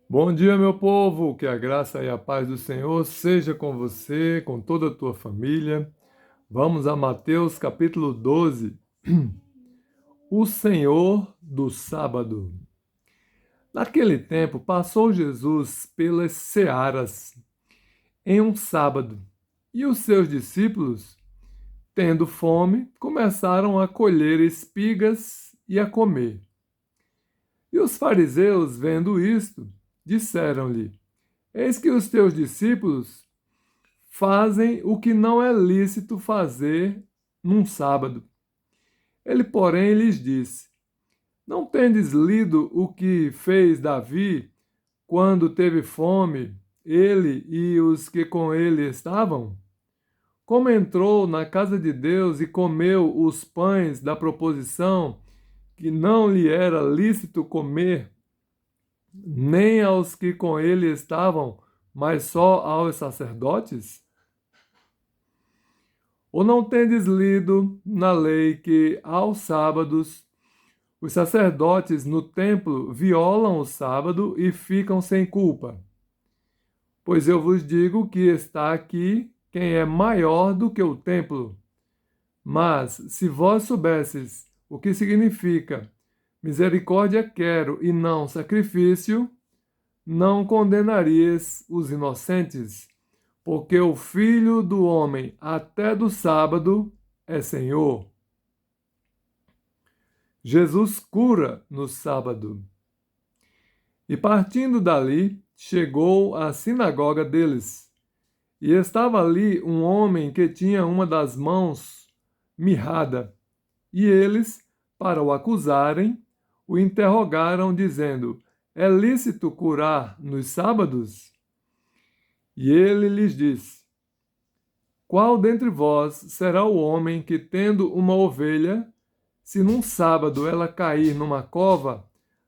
Bom dia, meu povo, que a graça e a paz do Senhor seja com você, com toda a tua família. Vamos a Mateus capítulo 12. O Senhor do sábado. Naquele tempo, passou Jesus pelas searas em um sábado, e os seus discípulos, tendo fome, começaram a colher espigas e a comer. E os fariseus, vendo isto, disseram-lhe: Eis que os teus discípulos fazem o que não é lícito fazer num sábado. Ele, porém, lhes disse: Não tendes lido o que fez Davi quando teve fome, ele e os que com ele estavam? Como entrou na casa de Deus e comeu os pães da proposição que não lhe era lícito comer, nem aos que com ele estavam, mas só aos sacerdotes? Ou não tendes lido na lei que, aos sábados, os sacerdotes no templo violam o sábado e ficam sem culpa? Pois eu vos digo que está aqui quem é maior do que o templo. Mas, se vós soubesses o que significa misericórdia quero e não sacrifício, não condenaríeis os inocentes, porque o Filho do Homem, até do sábado, é Senhor. Jesus cura no sábado. E partindo dali, chegou à sinagoga deles. E estava ali um homem que tinha uma das mãos mirrada. E eles, para o acusarem, o interrogaram, dizendo: É lícito curar nos sábados? E ele lhes disse: Qual dentre vós será o homem que, tendo uma ovelha, se num sábado ela cair numa cova,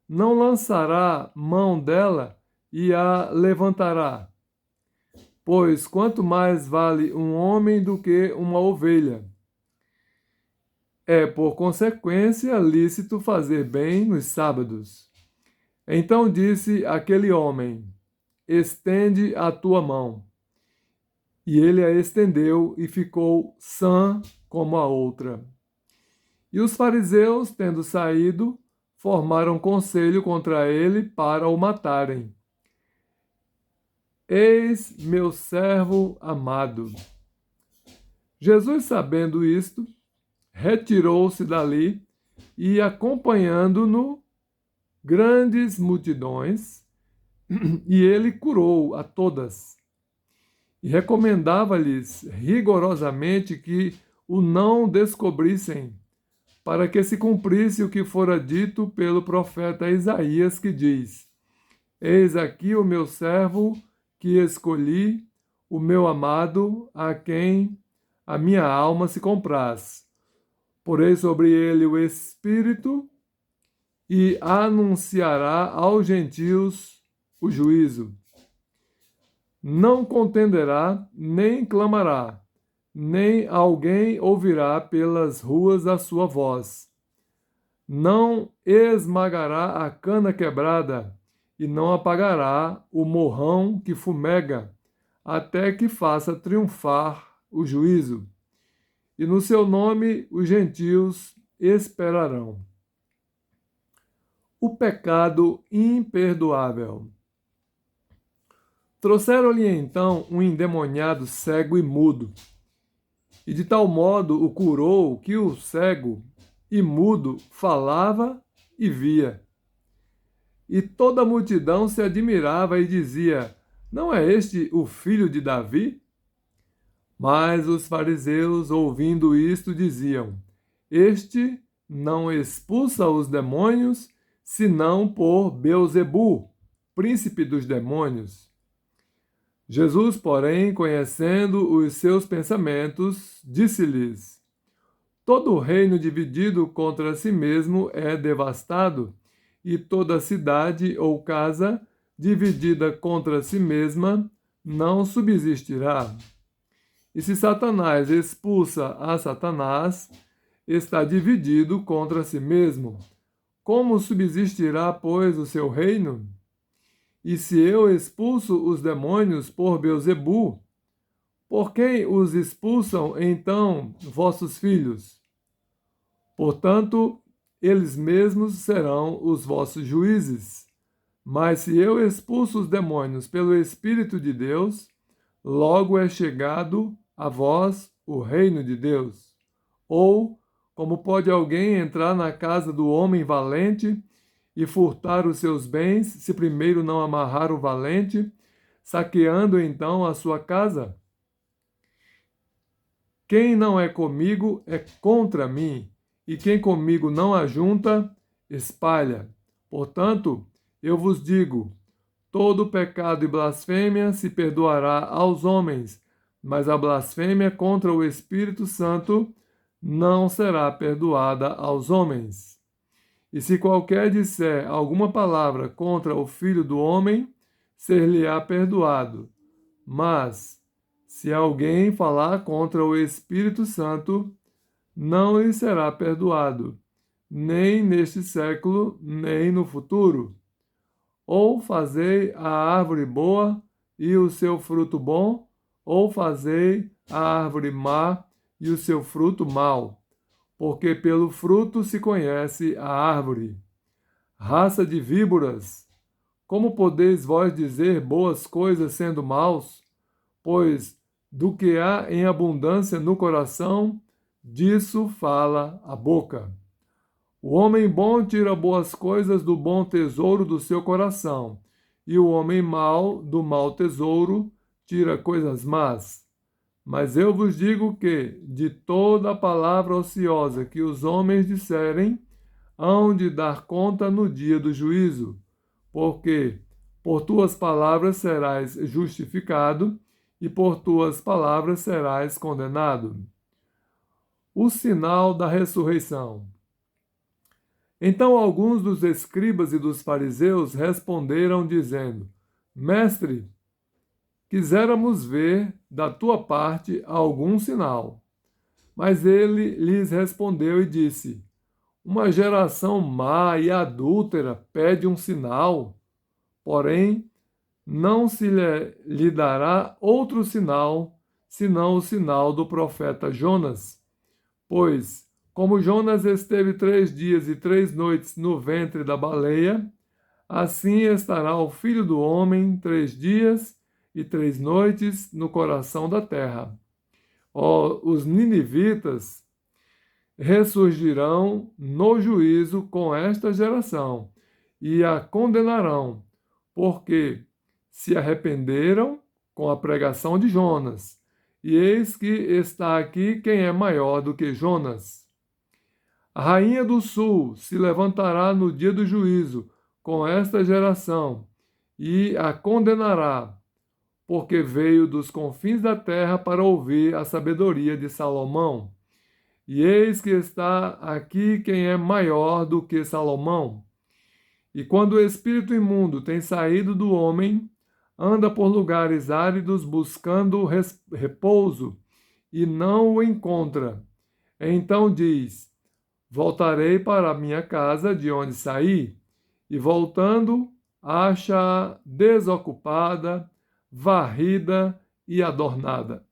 não lançará mão dela e a levantará? Pois quanto mais vale um homem do que uma ovelha? É, por consequência, lícito fazer bem nos sábados. Então disse aquele homem: Estende a tua mão. E ele a estendeu e ficou sã como a outra. E os fariseus, tendo saído, formaram conselho contra ele para o matarem. Eis meu servo amado. Jesus, sabendo isto, retirou-se dali e, acompanhando-no, grandes multidões, e ele curou a todas. E recomendava-lhes rigorosamente que o não descobrissem, para que se cumprisse o que fora dito pelo profeta Isaías, que diz: Eis aqui o meu servo que escolhi, o meu amado, a quem a minha alma se compraz. Porei sobre ele o Espírito e anunciará aos gentios o juízo. Não contenderá, nem clamará, nem alguém ouvirá pelas ruas a sua voz. Não esmagará a cana quebrada, e não apagará o morrão que fumega, até que faça triunfar o juízo. E no seu nome os gentios esperarão. O pecado imperdoável. Trouxeram-lhe então um endemoniado cego e mudo, e de tal modo o curou que o cego e mudo falava e via. E toda a multidão se admirava e dizia: Não é este o filho de Davi? Mas os fariseus, ouvindo isto, diziam: Este não expulsa os demônios, senão por Beelzebu, príncipe dos demônios. Jesus, porém, conhecendo os seus pensamentos, disse-lhes: Todo reino dividido contra si mesmo é devastado, e toda cidade ou casa dividida contra si mesma não subsistirá. E se Satanás expulsa a Satanás, está dividido contra si mesmo. Como subsistirá, pois, o seu reino? E se eu expulso os demônios por Beelzebu, por quem os expulsam então vossos filhos? Portanto, eles mesmos serão os vossos juízes. Mas se eu expulso os demônios pelo Espírito de Deus, logo é chegado a vós o reino de Deus. Ou, como pode alguém entrar na casa do homem valente e furtar os seus bens, se primeiro não amarrar o valente, saqueando então a sua casa? Quem não é comigo é contra mim, e quem comigo não ajunta, espalha. Portanto, eu vos digo: todo pecado e blasfêmia se perdoará aos homens, mas a blasfêmia contra o Espírito Santo não será perdoada aos homens. E se qualquer disser alguma palavra contra o Filho do Homem, ser-lhe-á perdoado. Mas, se alguém falar contra o Espírito Santo, não lhe será perdoado, nem neste século, nem no futuro. Ou fazei a árvore boa e o seu fruto bom, ou fazei a árvore má e o seu fruto mau, porque pelo fruto se conhece a árvore. Raça de víboras, como podeis vós dizer boas coisas sendo maus? Pois do que há em abundância no coração, disso fala a boca. O homem bom tira boas coisas do bom tesouro do seu coração, e o homem mau do mau tesouro tira coisas más. Mas eu vos digo que, de toda a palavra ociosa que os homens disserem, hão de dar conta no dia do juízo, porque por tuas palavras serás justificado, e por tuas palavras serás condenado. O sinal da ressurreição. Então alguns dos escribas e dos fariseus responderam, dizendo: Mestre, quiséramos ver da tua parte algum sinal. Mas ele lhes respondeu e disse: Uma geração má e adúltera pede um sinal, porém não se lhe dará outro sinal, senão o sinal do profeta Jonas. Pois, como Jonas esteve 3 dias e 3 noites no ventre da baleia, assim estará o Filho do Homem 3 dias e 3 noites no coração da terra. Os ninivitas ressurgirão no juízo com esta geração e a condenarão, porque se arrependeram com a pregação de Jonas. E eis que está aqui quem é maior do que Jonas. A rainha do sul se levantará no dia do juízo com esta geração e a condenará, porque veio dos confins da terra para ouvir a sabedoria de Salomão. E eis que está aqui quem é maior do que Salomão. E quando o espírito imundo tem saído do homem, anda por lugares áridos buscando repouso e não o encontra. Então diz: Voltarei para a minha casa de onde saí. E voltando, acha-a desocupada, varrida e adornada.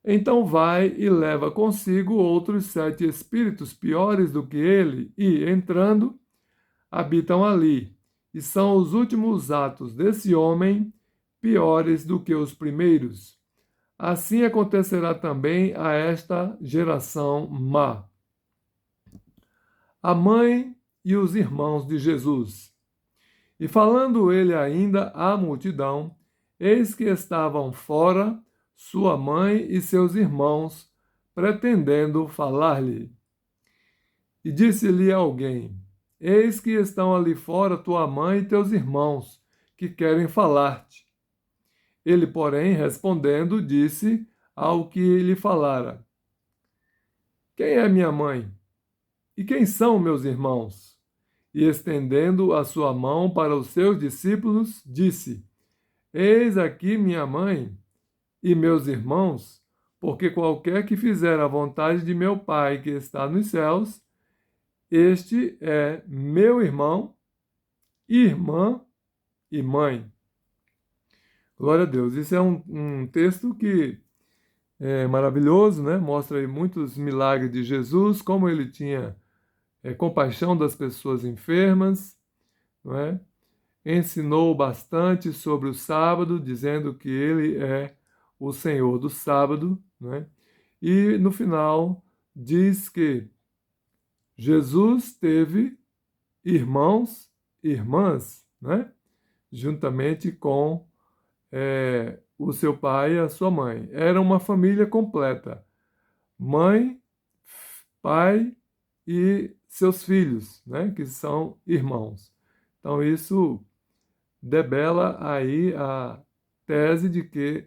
Então vai e leva consigo outros 7 espíritos piores do que ele, e, entrando, habitam ali. E são os últimos atos desse homem piores do que os primeiros. Assim acontecerá também a esta geração má. A mãe e os irmãos de Jesus. E falando ele ainda à multidão, eis que estavam fora sua mãe e seus irmãos, pretendendo falar-lhe. E disse-lhe alguém: Eis que estão ali fora tua mãe e teus irmãos, que querem falar-te. Ele, porém, respondendo, disse ao que lhe falara: Quem é minha mãe? E quem são meus irmãos? E estendendo a sua mão para os seus discípulos, disse: Eis aqui minha mãe e meus irmãos, porque qualquer que fizer a vontade de meu Pai que está nos céus, este é meu irmão, irmã e mãe. Glória a Deus. Isso é um texto que é maravilhoso, né? Mostra aí muitos milagres de Jesus, como ele tinha compaixão das pessoas enfermas, não é? Ensinou bastante sobre o sábado, dizendo que ele é o Senhor do sábado, não é? E no final diz que Jesus teve irmãos e irmãs, né? Juntamente com o seu pai e a sua mãe. Era uma família completa: mãe, pai e seus filhos, né? Que são irmãos. Então isso debela aí a tese de que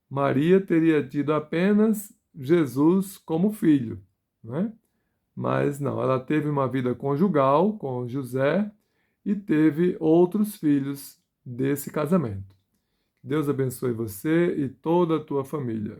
Maria teria tido apenas Jesus como filho, né? Mas não, ela teve uma vida conjugal com José e teve outros filhos desse casamento. Deus abençoe você e toda a tua família.